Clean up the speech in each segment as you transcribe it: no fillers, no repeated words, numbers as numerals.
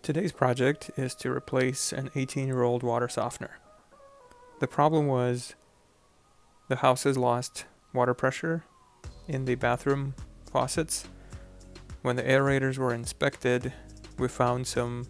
Today's project is to replace an 18-year-old water softener. The problem was the house has lost water pressure in the bathroom faucets. When the aerators were inspected, we found some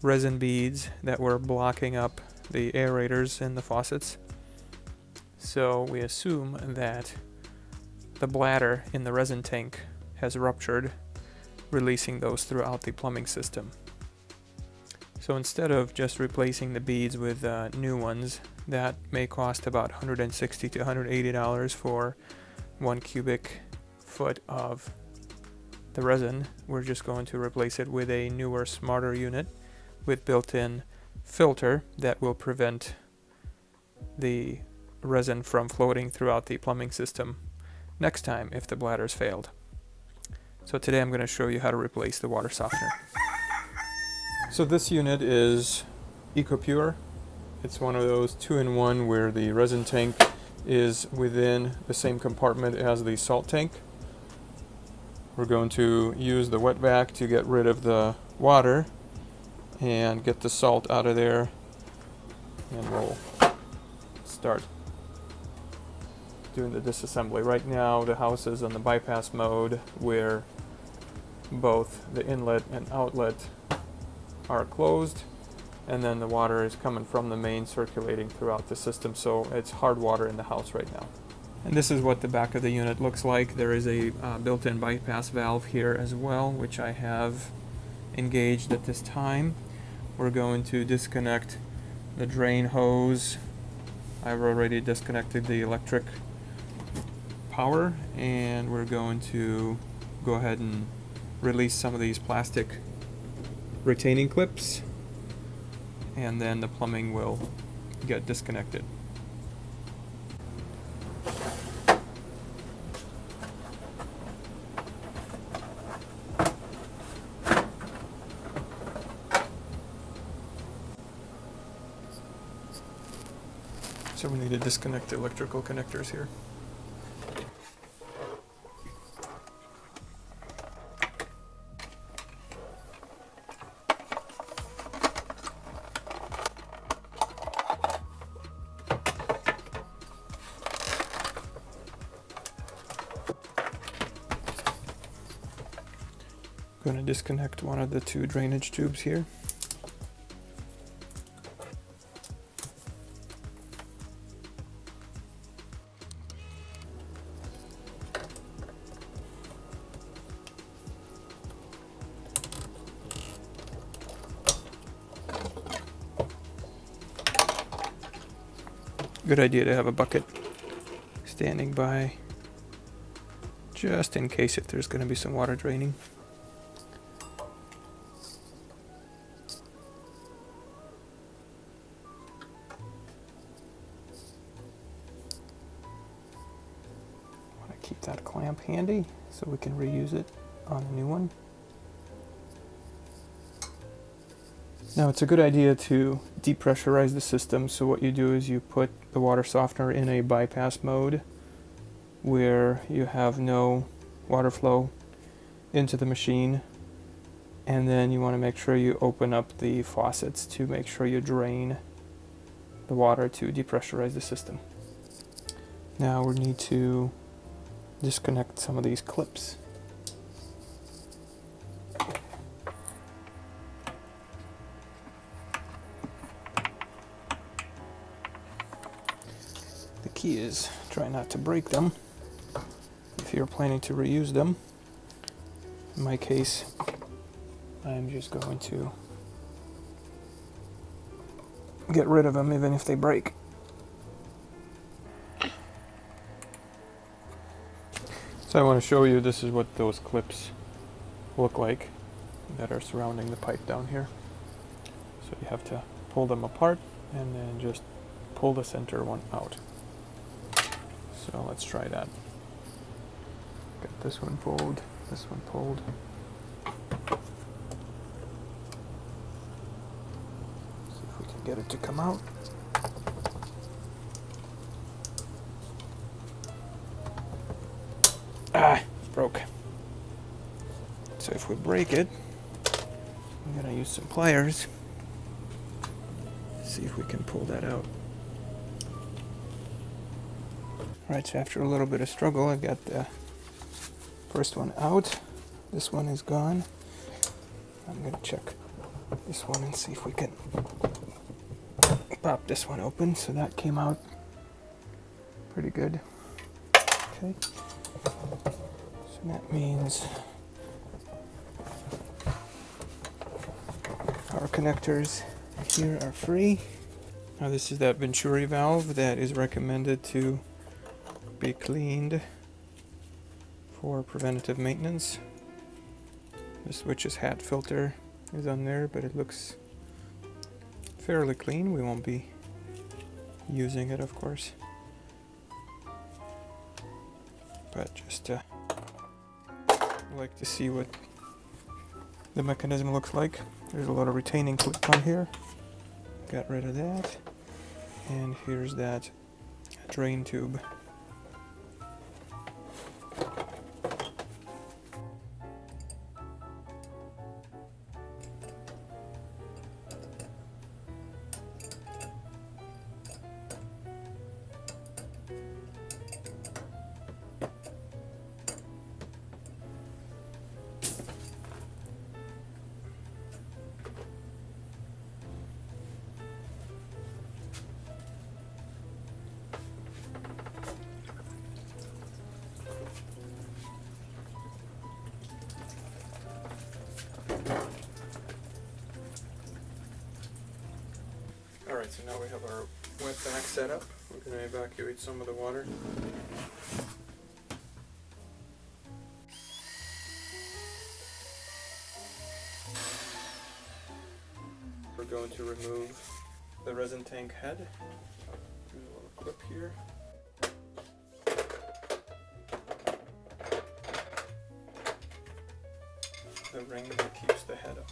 resin beads that were blocking up the aerators in the faucets. So we assume that the bladder in the resin tank has ruptured, releasing those throughout the plumbing system. So instead of just replacing the beads with new ones, that may cost about $160 to $180 for 1 cubic foot of the resin. We're just going to replace it with a newer, smarter unit with built-in filter that will prevent the resin from floating throughout the plumbing system next time if the bladder's failed. So today I'm going to show you how to replace the water softener. So this unit is EcoPure. It's one of those 2-in-1 where the resin tank is within the same compartment as the salt tank. We're going to use the wet vac to get rid of the water and get the salt out of there, and we'll start doing the disassembly. Right now the house is in the bypass mode where both the inlet and outlet are closed, and then the water is coming from the main circulating throughout the system, so it's hard water in the house right now. And this is what the back of the unit looks like. There is a built-in bypass valve here as well, which I have engaged at this time. We're going to disconnect the drain hose. I've already disconnected the electric power, and we're going to go ahead and release some of these plastic retaining clips, and then the plumbing will get disconnected. So we need to disconnect the electrical connectors here. I'm going to disconnect one of the 2 drainage tubes here. Good idea to have a bucket standing by just in case if there's going to be some water draining. Keep that clamp handy so we can reuse it on a new one. Now it's a good idea to depressurize the system, so what you do is you put the water softener in a bypass mode where you have no water flow into the machine, and then you want to make sure you open up the faucets to make sure you drain the water to depressurize the system. Now we need to disconnect some of these clips. The key is try not to break them if you're planning to reuse them. In my case, I'm just going to get rid of them even if they break. So I want to show you, this is what those clips look like that are surrounding the pipe down here. So you have to pull them apart and then just pull the center one out. So let's try that. Got this one pulled, this one pulled. See if we can get it to come out. Ah, broke. So if we break it, we gonna use some pliers. See if we can pull that out. Alright, so after a little bit of struggle, I got the first one out. This one is gone. I'm gonna check this one and see if we can pop this one open. So that came out pretty good. Okay. So that means our connectors here are free. Now this is that Venturi valve that is recommended to be cleaned for preventative maintenance. The switch's hat filter is on there, but it looks fairly clean. We won't be using it, of course, but just like to see what the mechanism looks like. There's a lot of retaining clip on here. Got rid of that, and here's that drain tube. Alright, so now we have our wet vac set up. We're going to evacuate some of the water. We're going to remove the resin tank head. There's a little clip here. The ring that keeps the head up.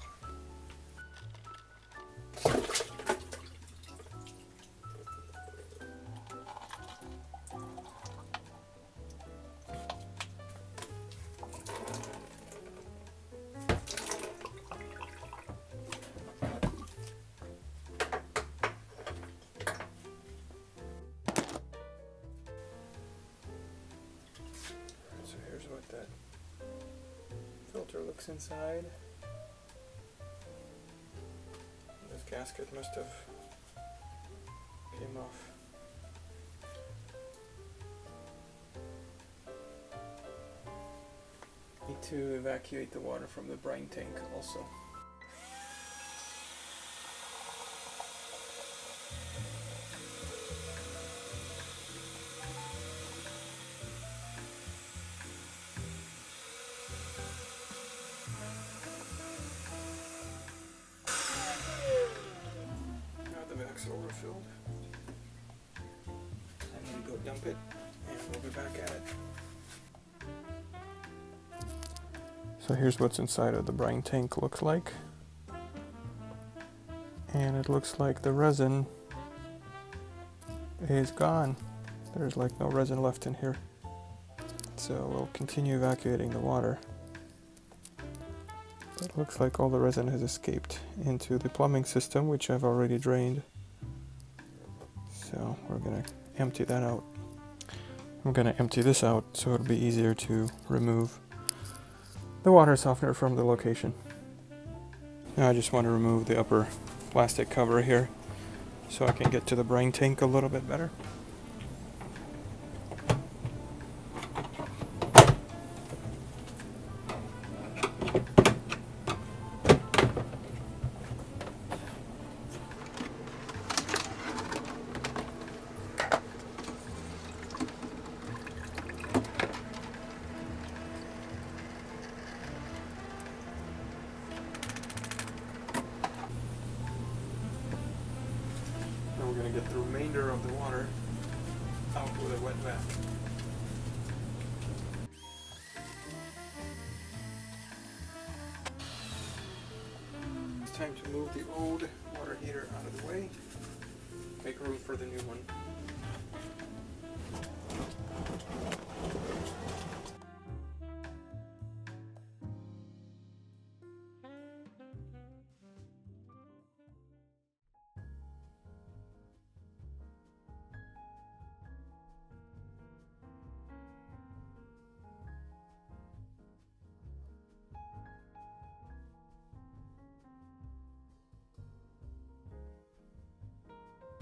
So here's what that filter looks inside. This gasket must have came off. Need to evacuate the water from the brine tank also. Overfilled. I need to go dump it, and we'll be back at it. So here's what's inside of the brine tank looks like, and it looks like the resin is gone. There's like no resin left in here, so we'll continue evacuating the water. It looks like all the resin has escaped into the plumbing system, which I've already drained. So we're going to empty that out. I'm going to empty this out so it'll be easier to remove the water softener from the location. Now I just want to remove the upper plastic cover here so I can get to the brine tank a little bit better. We're going to get the remainder of the water out with a wet vac. It's time to move the old water heater out of the way, make room for the new one.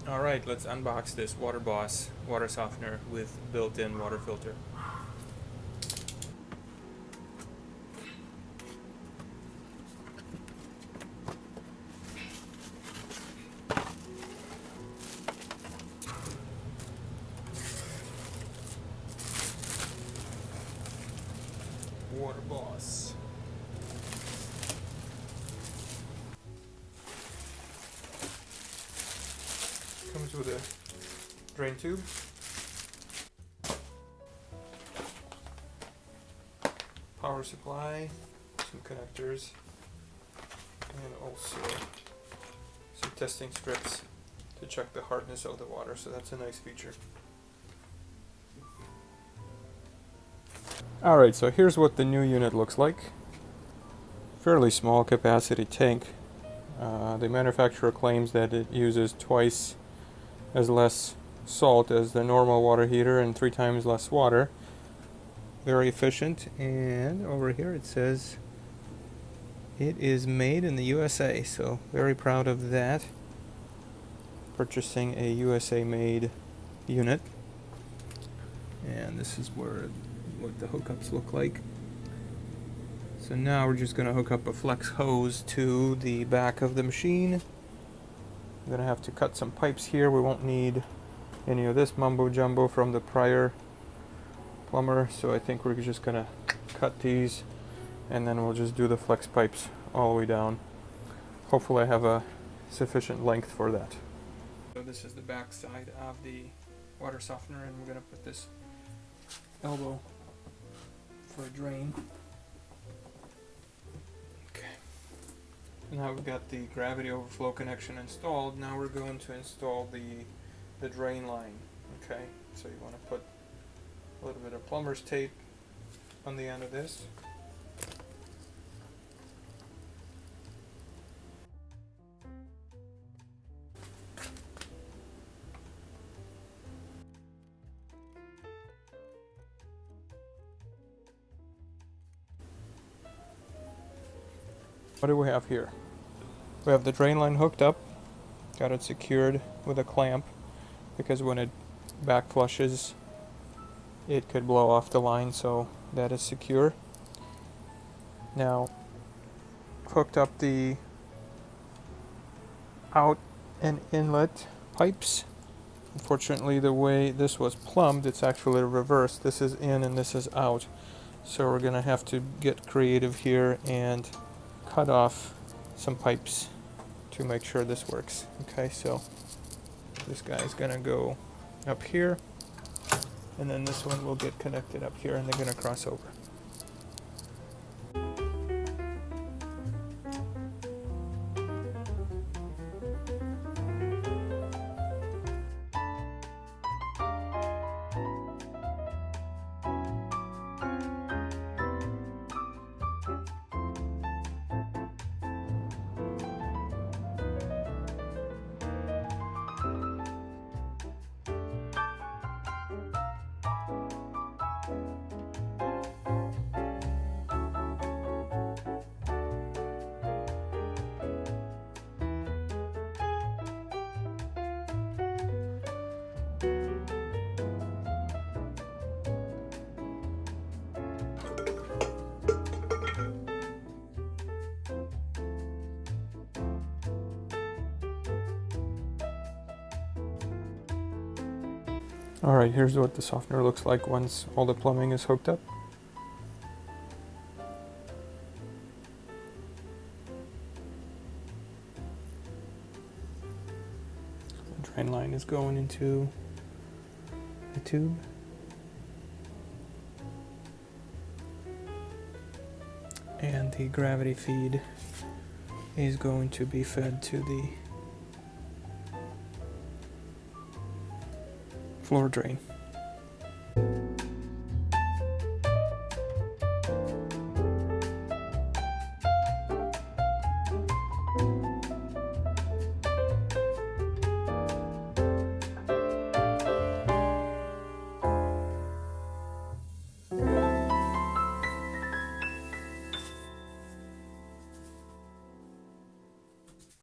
Alright, let's unbox this WaterBoss water softener with built-in water filter. WaterBoss. Comes with a drain tube, power supply, some connectors, and also some testing strips to check the hardness of the water, so that's a nice feature. Alright, so here's what the new unit looks like. Fairly small capacity tank. The manufacturer claims that it uses twice as less salt as the normal water heater and 3 times less water. Very efficient, and over here it says it is made in the USA, so very proud of that. Purchasing a USA made unit. And this is what the hookups look like. So now we're just going to hook up a flex hose to the back of the machine. I'm going to have to cut some pipes here. We won't need any of this mumbo jumbo from the prior plumber, so I think we're just going to cut these and then we'll just do the flex pipes all the way down. Hopefully I have a sufficient length for that. So this is the back side of the water softener, and we're going to put this elbow for a drain. Now we've got the gravity overflow connection installed. Now we're going to install the drain line. Okay, so you want to put a little bit of plumber's tape on the end of this. What do we have here? We have the drain line hooked up, got it secured with a clamp, because when it back flushes it could blow off the line, so that is secure. Now hooked up the out and inlet pipes. Unfortunately, the way this was plumbed, it's actually reversed. This is in and this is out, so we're gonna have to get creative here and cut off some pipes to make sure this works. Okay, so this guy's gonna go up here, and then this one will get connected up here, and they're gonna cross over. Alright, here's what the softener looks like once all the plumbing is hooked up. The drain line is going into the tube. And the gravity feed is going to be fed to the floor drain.